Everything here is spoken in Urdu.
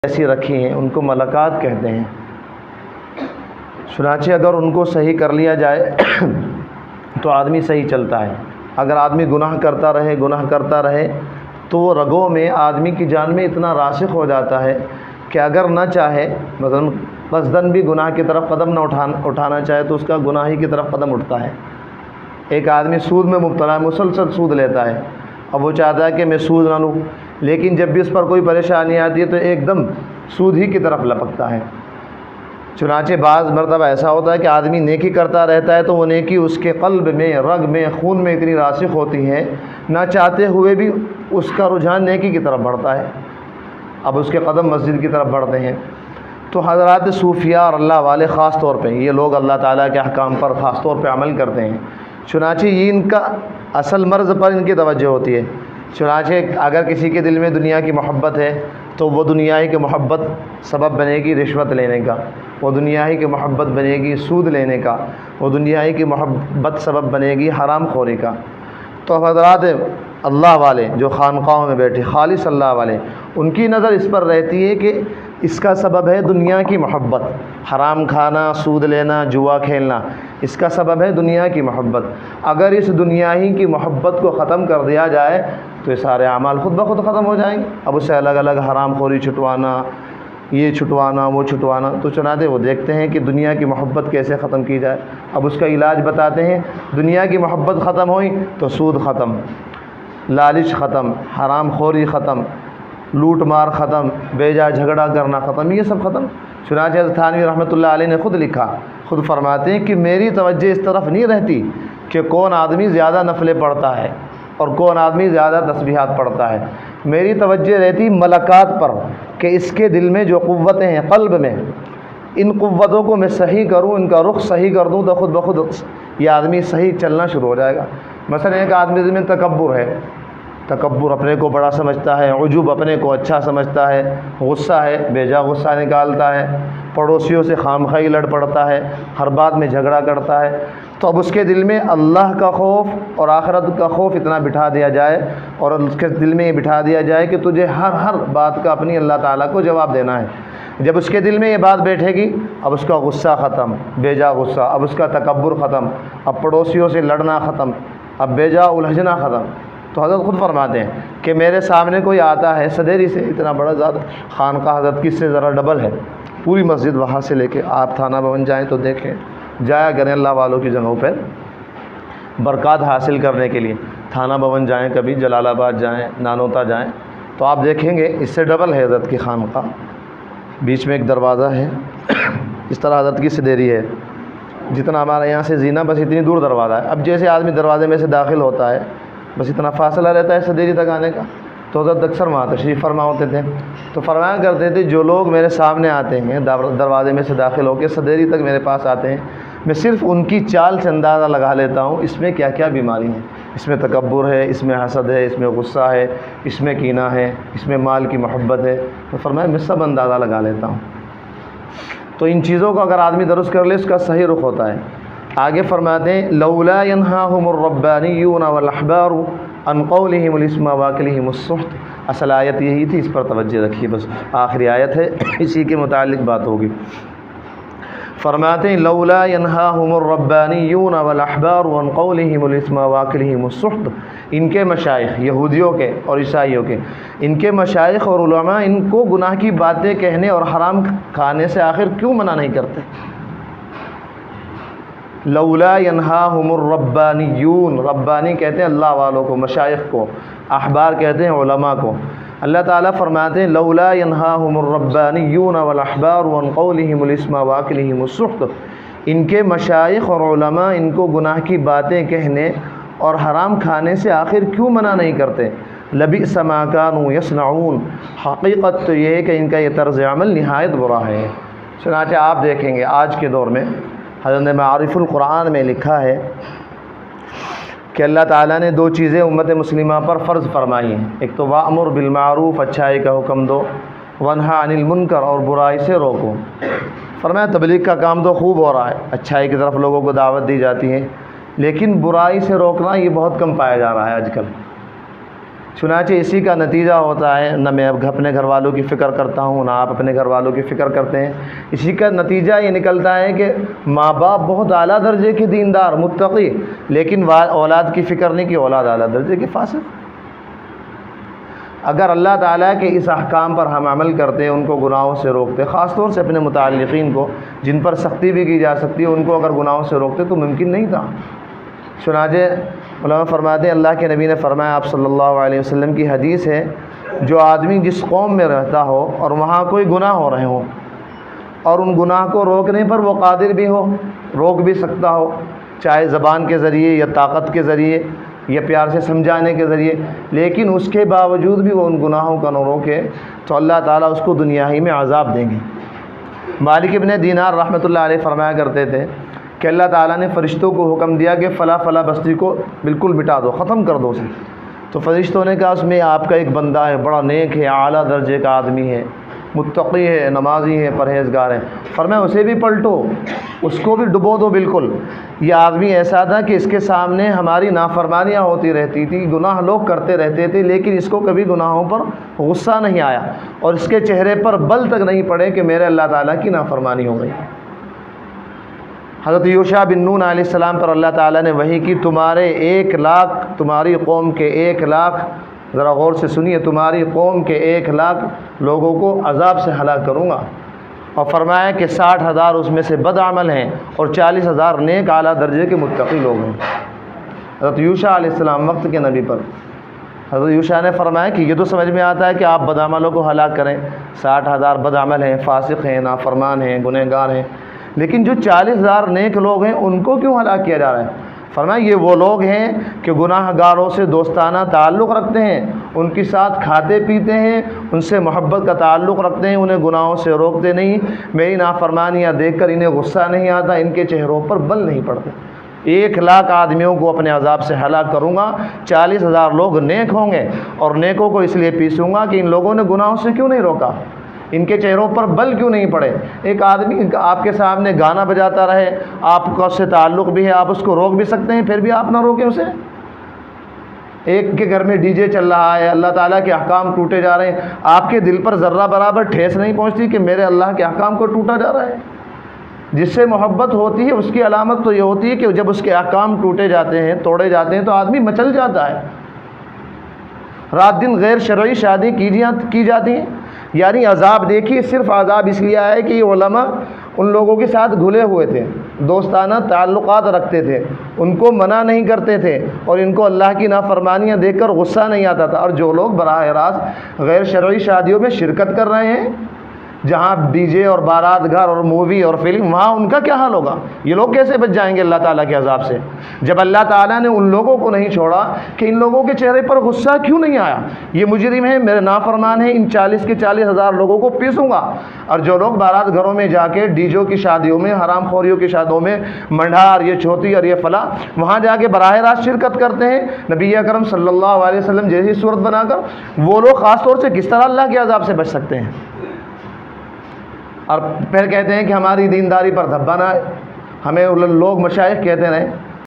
ایسی رکھی ہیں ان کو ملکات کہتے ہیں۔ چنانچہ اگر ان کو صحیح کر لیا جائے تو آدمی صحیح چلتا ہے۔ اگر آدمی گناہ کرتا رہے تو وہ رگوں میں آدمی کی جان میں اتنا راسخ ہو جاتا ہے کہ اگر نہ چاہے مثلا قصداً بھی گناہ کی طرف قدم نہ اٹھانا چاہے تو اس کا گناہ ہی کی طرف قدم اٹھتا ہے۔ ایک آدمی سود میں مبتلا ہے، مسلسل سود لیتا ہے، اب وہ چاہتا ہے کہ میں سود نہ لوں، لیکن جب بھی اس پر کوئی پریشانی آتی ہے تو ایک دم سود ہی کی طرف لپکتا ہے۔ چنانچہ بعض مرتبہ ایسا ہوتا ہے کہ آدمی نیکی کرتا رہتا ہے تو وہ نیکی اس کے قلب میں، رگ میں، خون میں اتنی راسخ ہوتی ہے، نہ چاہتے ہوئے بھی اس کا رجحان نیکی کی طرف بڑھتا ہے، اب اس کے قدم مسجد کی طرف بڑھتے ہیں۔ تو حضرات صوفیاء اور اللہ والے خاص طور پہ یہ لوگ اللہ تعالیٰ کے احکام پر خاص طور پہ عمل کرتے ہیں، چنانچہ یہ ان کا اصل مرض پر ان کی توجہ ہوتی ہے۔ چنانچہ اگر کسی کے دل میں دنیا کی محبت ہے تو وہ دنیا ہی کی محبت سبب بنے گی رشوت لینے کا، وہ دنیا ہی کی محبت بنے گی سود لینے کا، وہ دنیا ہی کی محبت سبب بنے گی حرام خوری کا۔ تو حضرات اللہ والے جو خانقاہوں میں بیٹھے خالص اللہ والے، ان کی نظر اس پر رہتی ہے کہ اس کا سبب ہے دنیا کی محبت، حرام کھانا، سود لینا، جوا کھیلنا، اس کا سبب ہے دنیا کی محبت۔ اگر اس دنیا ہی کی محبت کو ختم کر دیا جائے تو یہ سارے اعمال خود بخود ختم ہو جائیں گے۔ اب اسے الگ الگ حرام خوری چھٹوانا، یہ چھٹوانا، وہ چھٹوانا، تو چنانچہ وہ دیکھتے ہیں کہ دنیا کی محبت کیسے ختم کی جائے۔ اب اس کا علاج بتاتے ہیں، دنیا کی محبت ختم ہوئی تو سود ختم، لالچ ختم، حرام خوری ختم، لوٹ مار ختم، بے جا جھگڑا کرنا ختم، یہ سب ختم۔ چنانچہ حضرت تھانوی رحمۃ اللہ علیہ نے خود لکھا، خود فرماتے ہیں کہ میری توجہ اس طرف نہیں رہتی کہ کون آدمی زیادہ نفلیں پڑھتا ہے اور کون آدمی زیادہ تسبیحات پڑھتا ہے، میری توجہ رہتی ملکات پر کہ اس کے دل میں جو قوتیں ہیں قلب میں، ان قوتوں کو میں صحیح کروں، ان کا رخ صحیح کر دوں تو خود بخود یہ آدمی صحیح چلنا شروع ہو جائے گا۔ مثلا ایک آدمی دل میں تکبر ہے، تکبر اپنے کو بڑا سمجھتا ہے، عجب اپنے کو اچھا سمجھتا ہے، غصہ ہے، بے جا غصہ نکالتا ہے، پڑوسیوں سے خامخواہی لڑ پڑتا ہے، ہر بات میں جھگڑا کرتا ہے، تو اب اس کے دل میں اللہ کا خوف اور آخرت کا خوف اتنا بٹھا دیا جائے اور اس کے دل میں یہ بٹھا دیا جائے کہ تجھے ہر بات کا اپنی اللہ تعالیٰ کو جواب دینا ہے۔ جب اس کے دل میں یہ بات بیٹھے گی اب اس کا غصہ ختم، بے جا غصہ، اب اس کا تکبر ختم، اب پڑوسیوں سے لڑنا ختم، اب بے جا الجھنا ختم۔ تو حضرت خود فرماتے ہیں کہ میرے سامنے کوئی آتا ہے صدیری سے، اتنا بڑا زیادہ خانقاہ حضرت کی سے ذرا ڈبل ہے، پوری مسجد وہاں سے لے کے آپ تھانہ بھون جائیں تو دیکھیں، جایا کریں اللہ والوں کی جگہوں پہ برکات حاصل کرنے کے لیے، تھانہ بھون جائیں، کبھی جلال آباد جائیں، نانوتا جائیں تو آپ دیکھیں گے اس سے ڈبل ہے حضرت کی خانقاہ، بیچ میں ایک دروازہ ہے، اس طرح حضرت کی صدیری ہے، جتنا ہمارے یہاں سے زینہ بس اتنی دور دروازہ ہے۔ اب جیسے آدمی دروازے میں سے داخل ہوتا ہے بس اتنا فاصلہ رہتا ہے صدیری تک آنے کا، تو حضرت اکثر وہاں تشریف فرما ہوتے تھے، تو فرمایا کرتے تھے جو لوگ میرے سامنے آتے ہیں دروازے میں سے داخل ہو کے صدیری تک میرے پاس آتے ہیں، میں صرف ان کی چال سے اندازہ لگا لیتا ہوں اس میں کیا کیا بیماری ہیں، اس میں تکبر ہے، اس میں حسد ہے، اس میں غصہ ہے، اس میں کینہ ہے، اس میں مال کی محبت ہے، تو فرمایا میں سب اندازہ لگا لیتا ہوں۔ تو ان چیزوں کو اگر آدمی درست کر لے اس کا صحیح رخ ہوتا ہے۔ آگے فرماتے ہیں لولا ينهاهم الربانيون والاحبار عن قولهم الاسم واكلهم السحت، اصل آیت یہی تھی، اس پر توجہ رکھیے، بس آخری آیت ہے، اسی کے متعلق بات ہوگی۔ فرماتے ہیں لولا ينهاهم الربانيون والاحبار عن قولهم الاسم واكلهم السحت، ان کے مشائخ یہودیوں کے اور عیسائیوں کے، ان کے مشائخ اور علماء ان کو گناہ کی باتیں کہنے اور حرام کھانے سے آخر کیوں منع نہیں کرتے؟ لولا ينهاهم الربانيون، ربانی کہتے ہیں اللہ والوں کو، مشائخ کو، احبار کہتے ہیں علماء کو۔ اللہ تعالیٰ فرماتے ہیں لولا ينهاهم الربانيون والاحبار عن قولهم الاسم واكلهم السحت، ان کے مشائخ اور علماء ان کو گناہ کی باتیں کہنے اور حرام کھانے سے آخر کیوں منع نہیں کرتے؟ لبئس ما كانوا يصنعون، حقیقت تو یہ ہے کہ ان کا یہ طرز عمل نہایت برا ہے۔ چنانچہ آپ دیکھیں گے آج کے دور میں حضرت نے معارف القرآن میں لکھا ہے کہ اللہ تعالیٰ نے دو چیزیں امت مسلمہ پر فرض فرمائی ہیں، ایک تو وَأْمُرْ بِالْمَعْرُوفِ، اچھائی کا حکم دو، وَانْہَا عَنِ الْمُنْکَرِ، اور برائی سے روکو۔ فرمایا تبلیغ کا کام تو خوب ہو رہا ہے، اچھائی کی طرف لوگوں کو دعوت دی جاتی ہے، لیکن برائی سے روکنا یہ بہت کم پایا جا رہا ہے آج کل۔ چنانچہ اسی کا نتیجہ ہوتا ہے، نہ میں اب اپنے گھر والوں کی فکر کرتا ہوں، نہ آپ اپنے گھر والوں کی فکر کرتے ہیں، اسی کا نتیجہ یہ نکلتا ہے کہ ماں باپ بہت اعلیٰ درجے کے دیندار متقی، لیکن اولاد کی فکر نہیں، کہ اولاد اعلیٰ درجے کے فاسق۔ اگر اللہ تعالیٰ کے اس احکام پر ہم عمل کرتے ہیں، ان کو گناہوں سے روکتے، خاص طور سے اپنے متعلقین کو جن پر سختی بھی کی جا سکتی ہے، ان کو اگر گناہوں سے روکتے تو ممکن نہیں تھا۔ چنانچہ علماء فرماتے ہیں، اللہ کے نبی نے فرمایا، آپ صلی اللہ علیہ وسلم کی حدیث ہے، جو آدمی جس قوم میں رہتا ہو اور وہاں کوئی گناہ ہو رہے ہوں اور ان گناہ کو روکنے پر وہ قادر بھی ہو، روک بھی سکتا ہو، چاہے زبان کے ذریعے یا طاقت کے ذریعے یا پیار سے سمجھانے کے ذریعے، لیکن اس کے باوجود بھی وہ ان گناہوں کا نہ روکے تو اللہ تعالیٰ اس کو دنیا ہی میں عذاب دیں گے۔ مالک ابن دینار رحمۃ اللہ علیہ فرمایا کرتے تھے کہ اللہ تعالیٰ نے فرشتوں کو حکم دیا کہ فلاں فلاں بستی کو بالکل مٹا دو، ختم کر دو اسے، تو فرشتوں نے کہا اس میں آپ کا ایک بندہ ہے، بڑا نیک ہے، اعلیٰ درجے کا آدمی ہے، متقی ہے، نمازی ہے، پرہیزگار ہے، فرمایا اسے بھی پلٹو، اس کو بھی ڈبو دو بالکل۔ یہ آدمی ایسا تھا کہ اس کے سامنے ہماری نافرمانیاں ہوتی رہتی تھی، گناہ لوگ کرتے رہتے تھے، لیکن اس کو کبھی گناہوں پر غصہ نہیں آیا اور اس کے چہرے پر بل تک نہیں پڑے کہ میرے اللہ تعالیٰ کی نافرمانی ہو گئی۔ حضرت یوشع بن نون علیہ السلام پر اللہ تعالیٰ نے وحی کی، تمہارے 1,00,000 تمہاری قوم کے 1,00,000، ذرا غور سے سنیے، تمہاری قوم کے 1,00,000 لوگوں کو عذاب سے ہلاک کروں گا، اور فرمایا کہ 60,000 اس میں سے بد عمل ہیں اور 40,000 نیک اعلیٰ درجے کے متقی لوگ ہیں۔ حضرت یوشع علیہ السلام وقت کے نبی پر حضرت یوشع نے فرمایا کہ یہ تو سمجھ میں آتا ہے کہ آپ بد عملوں کو ہلاک کریں، 60,000 بد عمل ہیں، فاسق ہیں، نافرمان ہیں، گنہگار ہیں، لیکن جو 40,000 نیک لوگ ہیں ان کو کیوں ہلاک کیا جا رہا ہے؟ فرمایا یہ وہ لوگ ہیں کہ گناہ گاروں سے دوستانہ تعلق رکھتے ہیں، ان کے ساتھ کھاتے پیتے ہیں، ان سے محبت کا تعلق رکھتے ہیں، انہیں گناہوں سے روکتے نہیں، میری نافرمانیاں دیکھ کر انہیں غصہ نہیں آتا، ان کے چہروں پر بل نہیں پڑتے۔ 1,00,000 آدمیوں کو اپنے عذاب سے ہلاک کروں گا، 40,000 لوگ نیک ہوں گے، اور نیکوں کو اس لیے پیسوں گا کہ ان لوگوں نے گناہوں سے کیوں نہیں روکا، ان کے چہروں پر بل کیوں نہیں پڑے۔ ایک آدمی آپ کے سامنے گانا بجاتا رہے، آپ کا اس سے تعلق بھی ہے، آپ اس کو روک بھی سکتے ہیں، پھر بھی آپ نہ روکیں اسے۔ ایک کے گھر میں ڈی جے چل رہا ہے، اللہ تعالیٰ کے احکام ٹوٹے جا رہے ہیں، آپ کے دل پر ذرہ برابر ٹھیس نہیں پہنچتی کہ میرے اللہ کے احکام کو ٹوٹا جا رہا ہے؟ جس سے محبت ہوتی ہے اس کی علامت تو یہ ہوتی ہے کہ جب اس کے احکام ٹوٹے جاتے ہیں، توڑے جاتے ہیں، تو آدمی مچل جاتا ہے۔ رات دن غیر شرعی شادی کی جاتی ہیں، یعنی عذاب دیکھیے، صرف عذاب اس لیے آیا ہے کہ یہ علماء ان لوگوں کے ساتھ گھلے ہوئے تھے، دوستانہ تعلقات رکھتے تھے، ان کو منع نہیں کرتے تھے، اور ان کو اللہ کی نافرمانیاں دیکھ کر غصہ نہیں آتا تھا۔ اور جو لوگ براہ راست غیر شرعی شادیوں میں شرکت کر رہے ہیں، جہاں ڈی جے اور بارات گھر اور مووی اور فلم، وہاں ان کا کیا حال ہوگا؟ یہ لوگ کیسے بچ جائیں گے اللہ تعالیٰ کے عذاب سے، جب اللہ تعالیٰ نے ان لوگوں کو نہیں چھوڑا کہ ان لوگوں کے چہرے پر غصہ کیوں نہیں آیا؟ یہ مجرم ہیں، میرے نافرمان ہیں، ان 40,000 لوگوں کو پیسوں گا۔ اور جو لوگ بارات گھروں میں جا کے ڈی جے کی شادیوں میں، حرام خوریوں کی شادیوں میں، منڈھار، یہ چھوتی اور یہ فلاں، وہاں جا کے براہ راست شرکت کرتے ہیں نبی اکرم صلی اللہ علیہ وسلم جیسی صورت بنا کر، وہ لوگ خاص طور سے کس طرح اللہ کے عذاب سے بچ سکتے ہیں؟ اور پھر کہتے ہیں کہ ہماری دینداری پر دھبا نہ ہے، ہمیں لوگ مشائخ کہتے رہے